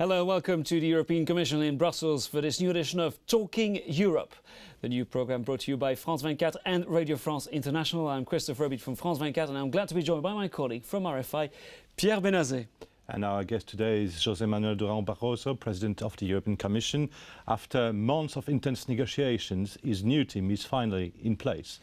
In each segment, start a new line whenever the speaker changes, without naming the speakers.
Hello, welcome to the European Commission in Brussels for this new edition of Talking Europe, the new programme brought to you by France 24 and Radio France International. I'm Christophe Robeet from France 24 and I'm glad to be joined by my colleague from RFI, Pierre Benazet.
And our guest today is José Manuel Barroso, President of the European Commission. After months of intense negotiations, his new team is finally in place.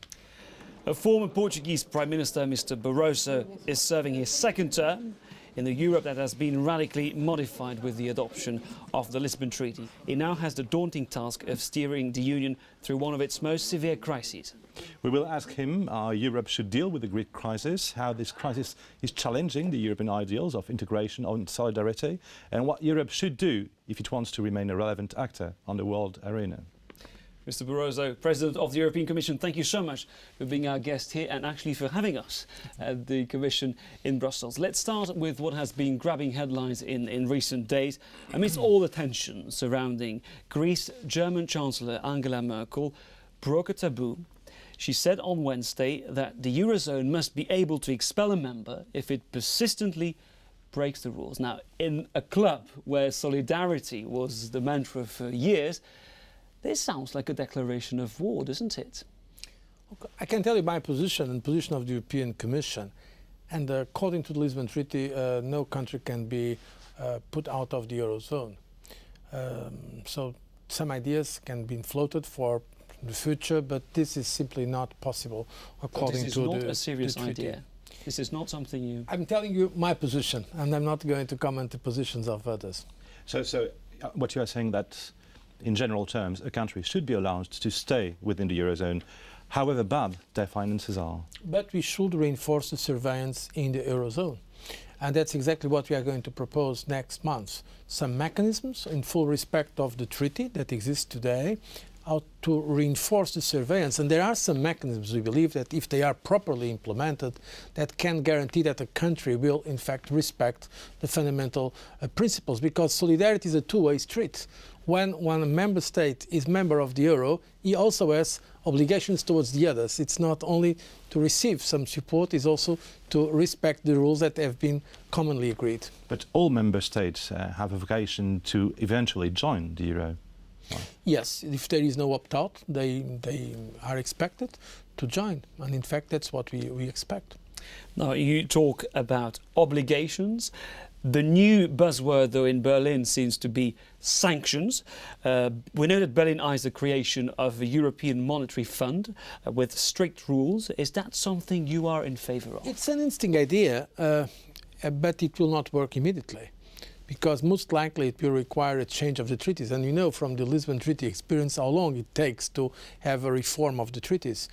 A former Portuguese Prime Minister, Mr. Barroso, is serving his second term in the Europe that has been radically modified with the adoption of the Lisbon Treaty. He now has the daunting task of steering the Union through one of its most severe crises.
We will ask him how Europe should deal with the Greek crisis, how this crisis is challenging the European ideals of integration and solidarity, and what Europe should do if it wants to remain a relevant actor on the world arena.
Mr. Barroso, President of the European Commission, thank you so much for being our guest here and actually for having us at the Commission in Brussels. Let's start with what has been grabbing headlines in recent days. Amidst all the tension surrounding Greece, German Chancellor Angela Merkel broke a taboo. She said on Wednesday that the Eurozone must be able to expel a member if it persistently breaks the rules. Now, in a club where solidarity was the mantra for years, this sounds like a declaration of war, doesn't it?
I can tell you my position and position of the European Commission. And according to the Lisbon Treaty, no country can be put out of the Eurozone. So some ideas can be floated for the future, but this is simply not possible according to the
This is not a serious idea. This is not something you...
I'm telling you my position, and I'm not going to comment the positions of others.
So what you are saying that in general terms, a country should be allowed to stay within the Eurozone, however bad their finances are.
But we should reinforce the surveillance in the Eurozone. And that's exactly what we are going to propose next month. Some mechanisms in full respect of the treaty that exists today, how to reinforce the surveillance. And there are some mechanisms, we believe, that if they are properly implemented, that can guarantee that a country will, in fact, respect the fundamental principles. Because solidarity is a two-way street. When a member state is member of the euro, he also has obligations towards the others. It's not only to receive some support, it's also to respect the rules that have been commonly agreed.
But all member states have a vocation to eventually join the euro.
Yes, if there is no opt-out, they are expected to join. And in fact, that's what we expect.
Now, you talk about obligations. The new buzzword, though, in Berlin seems to be sanctions. We know that Berlin eyes the creation of a European Monetary Fund with strict rules. Is that something you are in favour of?
It's an interesting idea, but it will not work immediately, because most likely it will require a change of the treaties. And you know from the Lisbon Treaty experience how long it takes to have a reform of the treaties.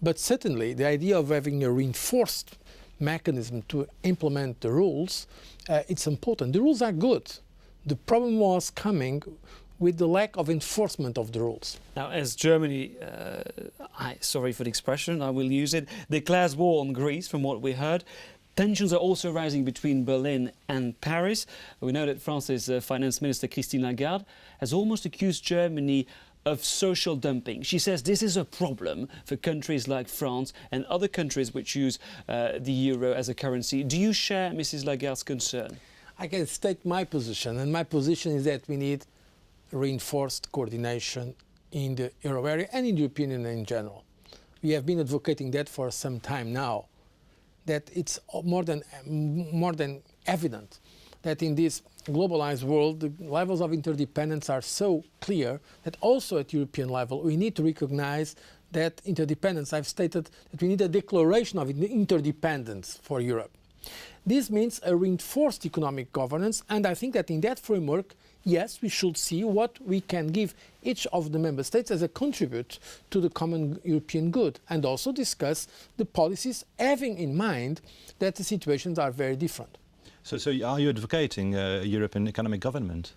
But certainly the idea of having a reinforced mechanism to implement the rules, it's important. The rules are good. The problem was coming with the lack of enforcement of the rules.
Now, as Germany, sorry for the expression, I will use it, declares war on Greece, from what we heard, tensions are also rising between Berlin and Paris. We know that France's Finance Minister Christine Lagarde has almost accused Germany of social dumping. She says this is a problem for countries like France and other countries which use the euro as a currency. Do you share Mrs. Lagarde's concern?
I can state my position, and my position is that we need reinforced coordination in the euro area and in the European Union in general. We have been advocating that for some time now, that it's more than evident that in this globalized world, the levels of interdependence are so clear that also at European level, we need to recognize that interdependence. I've stated that we need a declaration of interdependence for Europe. This means a reinforced economic governance, and I think that in that framework, yes, we should see what we can give each of the member states as a contribute to the common European good, and also discuss the policies having in mind that the situations are very different.
So are you advocating European economic government?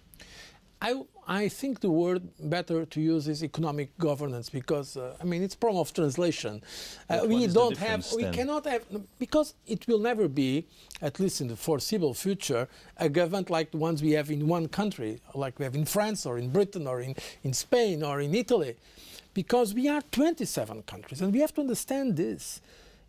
I think the word better to use is economic governance, because it's problem of translation. We cannot have, because it will never be, at least in the foreseeable future, a government like the ones we have in one country, like we have in France or in Britain or in Spain or in Italy, because we are 27 countries, and we have to understand this.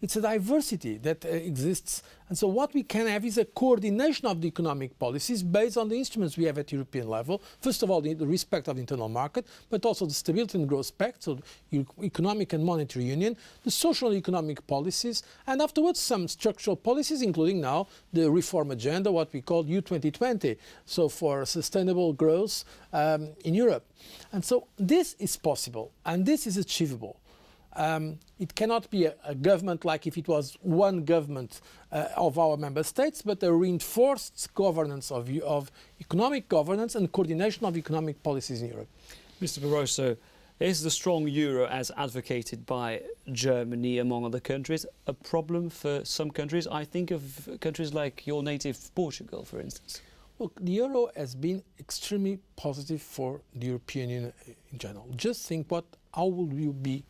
It's a diversity that exists. And so what we can have is a coordination of the economic policies based on the instruments we have at European level. First of all, the respect of the internal market, but also the stability and growth pact, so the economic and monetary union, the social and economic policies, and afterwards some structural policies, including now the reform agenda, what we call U2020, so for sustainable growth in Europe. And so this is possible, and this is achievable. It cannot be a government like if it was one government of our member states, but a reinforced governance of economic governance and coordination of economic policies in Europe.
Mr. Barroso, is the strong euro as advocated by Germany, among other countries, a problem for some countries? I think of countries like your native Portugal, for instance.
Look, the euro has been extremely positive for the European Union in general. Just think how would you be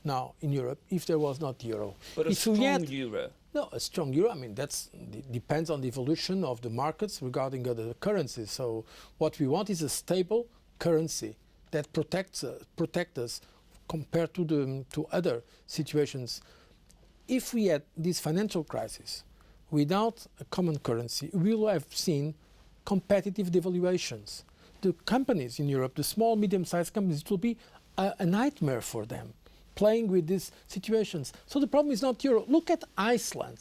now in Europe if there was not the euro?
But a strong euro?
No, a strong euro, I mean, that depends on the evolution of the markets regarding other currencies. So what we want is a stable currency that protects us compared to other situations. If we had this financial crisis without a common currency, we will have seen competitive devaluations. The companies in Europe, the small, medium-sized companies, it will be a nightmare for them, playing with these situations. So the problem is not euro. Look at Iceland.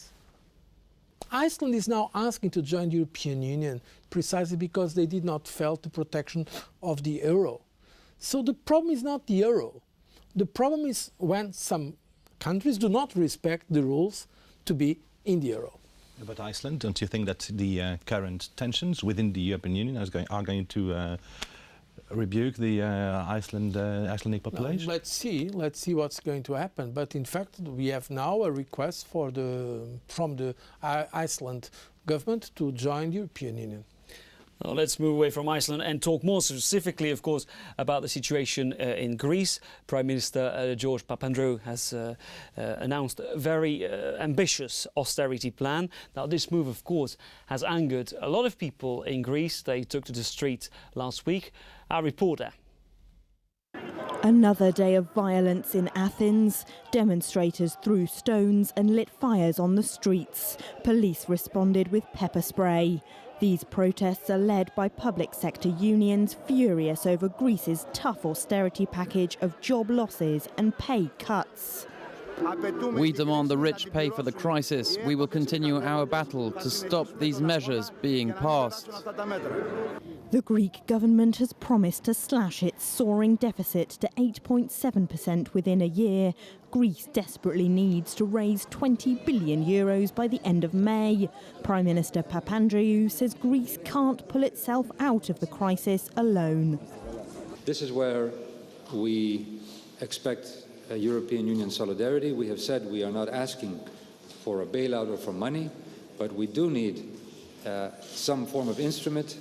Iceland is now asking to join the European Union precisely because they did not feel the protection of the euro. So the problem is not the euro. The problem is when some countries do not respect the rules to be in the euro.
But Iceland, don't you think that the current tensions within the European Union are going to rebuke the Icelandic population?
Let's see what's going to happen. But in fact, we have now a request from the Iceland government to join the European Union.
Well, let's move away from Iceland and talk more specifically, of course, about the situation in Greece. Prime Minister George Papandreou has announced a very ambitious austerity plan. Now, this move, of course, has angered a lot of people in Greece. They took to the street last week. Our reporter.
Another day of violence in Athens. Demonstrators threw stones and lit fires on the streets. Police responded with pepper spray. These protests are led by public sector unions furious over Greece's tough austerity package of job losses and pay cuts.
We demand the rich pay for the crisis. We will continue our battle to stop these measures being passed.
The Greek government has promised to slash its soaring deficit to 8.7% within a year. Greece desperately needs to raise 20 billion euros by the end of May. Prime Minister Papandreou says Greece can't pull itself out of the crisis alone.
This is where we expect European Union solidarity. We have said we are not asking for a bailout or for money, but we do need some form of instrument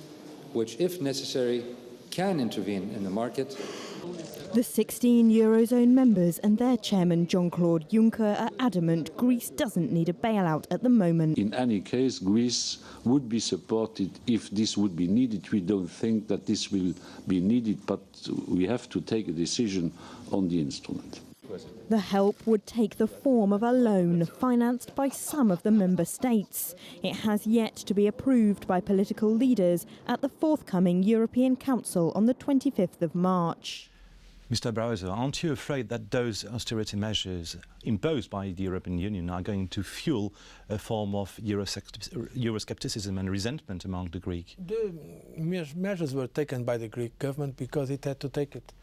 which, if necessary, can intervene in the market.
The 16 Eurozone members and their chairman Jean-Claude Juncker are adamant Greece doesn't need a bailout at the moment.
In any case, Greece would be supported if this would be needed. We don't think that this will be needed, but we have to take a decision on the instrument.
The help would take the form of a loan financed by some of the member states. It has yet to be approved by political leaders at the forthcoming European Council on the 25th of March.
Mr. Barroso, aren't you afraid that those austerity measures imposed by the European Union are going to fuel a form of Euroscepticism and resentment among the Greek?
The measures were taken by the Greek government because it had to take it.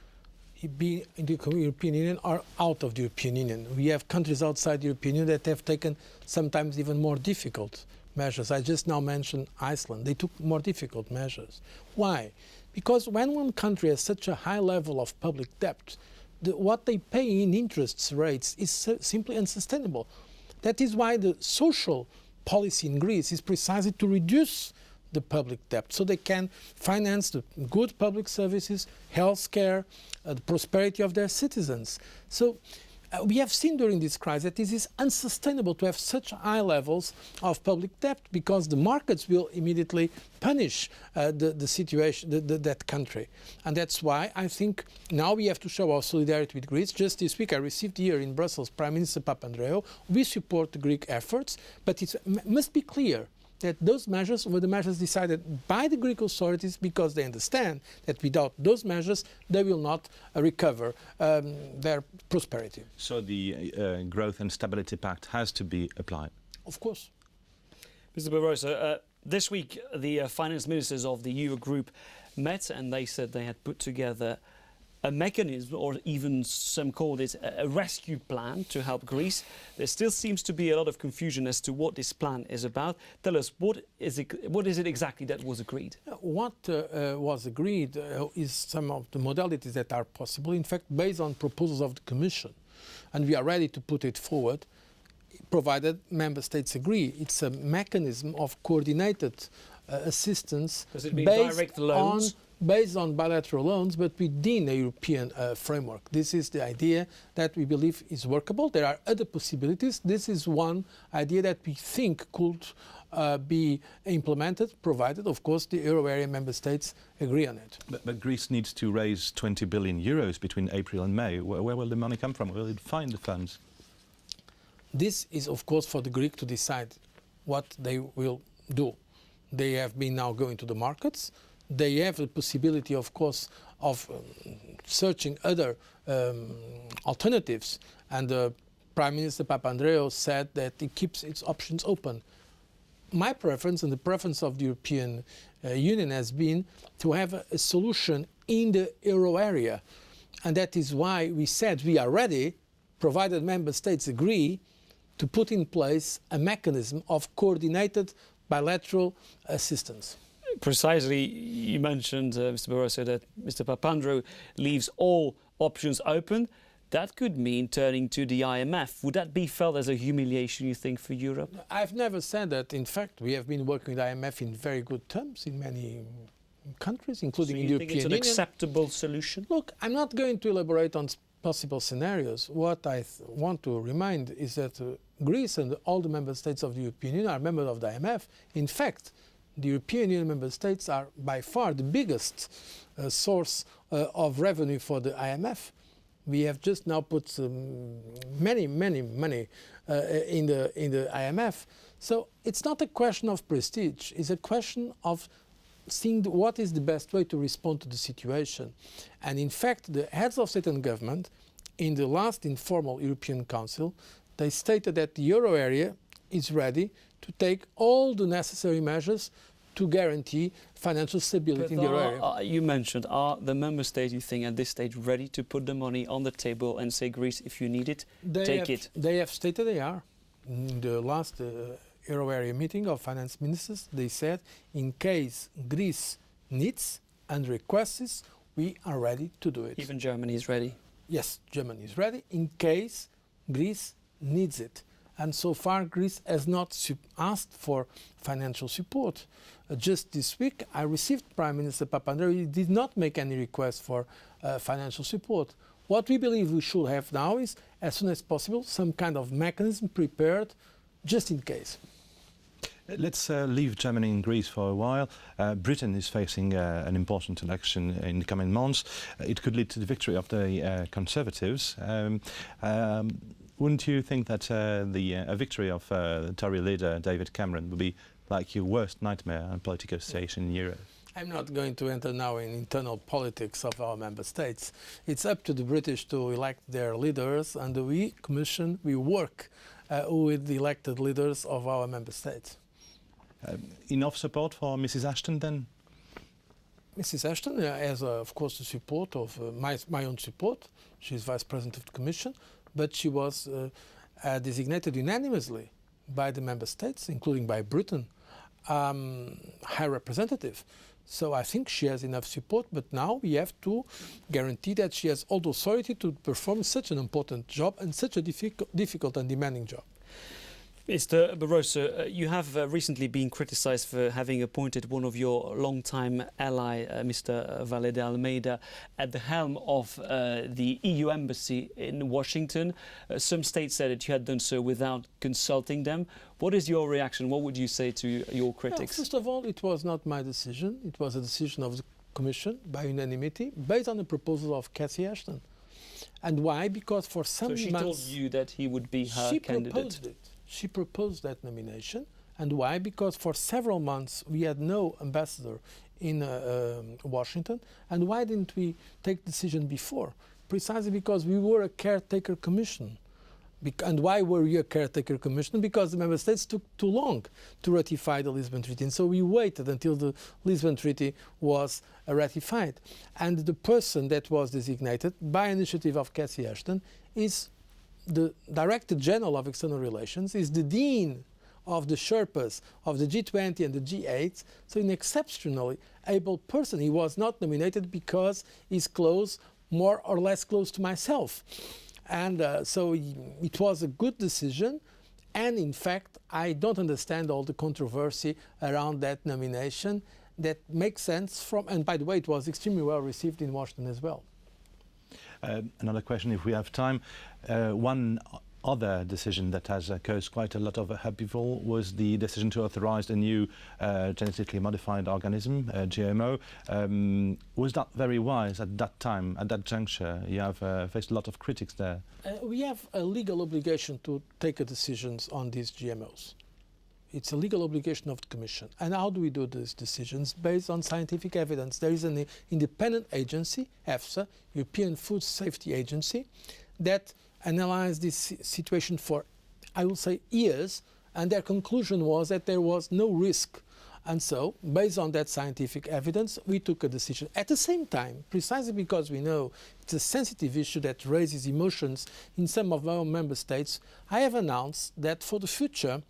Be in the European Union or out of the European Union. We have countries outside the European Union that have taken sometimes even more difficult measures. I just now mentioned Iceland. They took more difficult measures. Why? Because when one country has such a high level of public debt, what they pay in interest rates is simply unsustainable. That is why the social policy in Greece is precisely to reduce the public debt so they can finance the good public services, health care, the prosperity of their citizens. So We have seen during this crisis that it is unsustainable to have such high levels of public debt because the markets will immediately punish the situation, that country. And that's why I think now we have to show our solidarity with Greece. Just this week I received here in Brussels Prime Minister Papandreou. We support the Greek efforts, but it must be clear that those measures were the measures decided by the Greek authorities because they understand that without those measures they will not recover their prosperity.
So the Growth and Stability Pact has to be applied?
Of course.
Mr. Barroso, this week the finance ministers of the Eurogroup met and they said they had put together a mechanism, or even some called it a rescue plan to help Greece. There still seems to be a lot of confusion as to what this plan is about. Tell us, what is it exactly that was agreed?
What was agreed is some of the modalities that are possible, in fact, based on proposals of the Commission. And we are ready to put it forward, provided Member States agree. It's a mechanism of coordinated assistance.
Does it mean direct loans?
Based on bilateral loans, but within a European framework. This is the idea that we believe is workable. There are other possibilities. This is one idea that we think could be implemented, provided, of course, the euro area member states agree on it.
But Greece needs to raise 20 billion euros between April and May. Where will the money come from? Will it find the funds?
This is, of course, for the Greek to decide what they will do. They have been now going to the markets. They have the possibility, of course, of searching other alternatives. And Prime Minister Papandreou said that he keeps its options open. My preference and the preference of the European Union has been to have a solution in the euro area. And that is why we said we are ready, provided member states agree, to put in place a mechanism of coordinated bilateral assistance.
Precisely, you mentioned, Mr. Barroso, that Mr. Papandreou leaves all options open. That could mean turning to the IMF. Would that be felt as a humiliation, you think, for Europe?
I've never said that. In fact, we have been working with IMF in very good terms in many countries, including in the European Union.
So you think it's an acceptable solution?
Look, I'm not going to elaborate on possible scenarios. What I want to remind is that Greece and all the member states of the European Union are members of the IMF. In fact, the European Union member states are by far the biggest source of revenue for the IMF. We have just now put many money in the IMF. So it's not a question of prestige. It's a question of seeing what is the best way to respond to the situation. And in fact, the heads of state and government in the last informal European Council, they stated that the euro area is ready to take all the necessary measures to guarantee financial stability in the euro area.
You mentioned, are the member states, you think, at this stage ready to put the money on the table and say, Greece, if you need it, take it?
They have stated they are. In the last euro area meeting of finance ministers, they said, in case Greece needs and requests, we are ready to do it.
Even Germany is ready?
Yes, Germany is ready in case Greece needs it. And so far, Greece has not asked for financial support. Just this week, I received Prime Minister Papandreou. He did not make any request for financial support. What we believe we should have now is, as soon as possible, some kind of mechanism prepared just in case.
Let's leave Germany and Greece for a while. Britain is facing an important election in the coming months. It could lead to the victory of the Conservatives. Wouldn't you think that a victory of the Tory leader David Cameron would be like your worst nightmare on political station in Europe?
I'm not going to enter now in internal politics of our member states. It's up to the British to elect their leaders, and we, Commission, we work with the elected leaders of our member states.
Enough support for Mrs. Ashton then?
Mrs. Ashton has, of course, the support of my own support. She's Vice President of the Commission, but she was designated unanimously by the member states, including by Britain, High Representative. So I think she has enough support, but now we have to guarantee that she has all the authority to perform such an important job and such a difficult and demanding job.
Mr. Barroso, you have recently been criticised for having appointed one of your long-time ally, Mr. Valle de Almeida, at the helm of the EU embassy in Washington. Some states said that you had done so without consulting them. What is your reaction? What would you say to your critics?
Well, first of all, it was not my decision. It was a decision of the Commission by unanimity, based on the proposal of Cathy Ashton. And why? Because for some months...
So she told you that he would be her candidate?
Proposed it. She proposed that nomination. And why? Because for several months we had no ambassador in Washington. And why didn't we take decision before? Precisely because we were a caretaker commission. And why were we a caretaker commission? Because the member states took too long to ratify the Lisbon Treaty. And so we waited until the Lisbon Treaty was ratified. And the person that was designated by initiative of Cathy Ashton is the Director General of External Relations, is the Dean of the Sherpas of the G20 and the G8, so an exceptionally able person. He was not nominated because he's close, more or less close to myself. And so it was a good decision. And in fact, I don't understand all the controversy around that nomination. That makes sense from, and by the way, it was extremely well received in Washington as well.
Another question, if we have time. One other decision that has caused quite a lot of upheaval was the decision to authorize a new genetically modified organism, GMO. Was that very wise at that time, at that juncture? You have faced a lot of critics there.
We have a legal obligation to take decisions on these GMOs. It's a legal obligation of the Commission. And how do we do these decisions? Based on scientific evidence. There is an independent agency, EFSA, European Food Safety Agency, that analyzed this situation for, I will say, years, and their conclusion was that there was no risk. And so, based on that scientific evidence, we took a decision. At the same time, precisely because we know it's a sensitive issue that raises emotions in some of our member states, I have announced that for the future,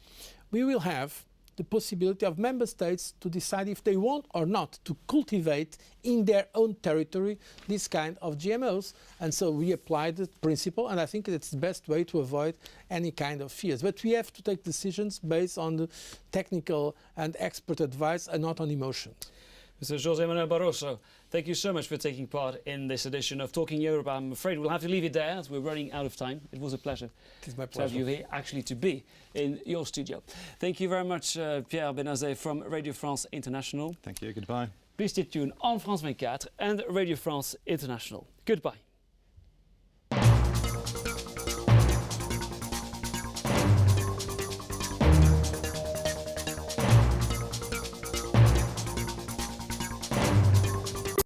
we will have the possibility of member states to decide if they want or not to cultivate in their own territory this kind of GMOs. And so we applied the principle, and I think it's the best way to avoid any kind of fears. But we have to take decisions based on the technical and expert advice and not on emotions.
Mr. José Manuel Barroso, thank you so much for taking part in this edition of Talking Europe. I'm afraid we'll have to leave it there as we're running out of time. It was a pleasure to have you here, actually to be in your studio. Thank you very much, Pierre Benazet from Radio France International.
Thank you, goodbye.
Please stay tuned on France 24 and Radio France International. Goodbye.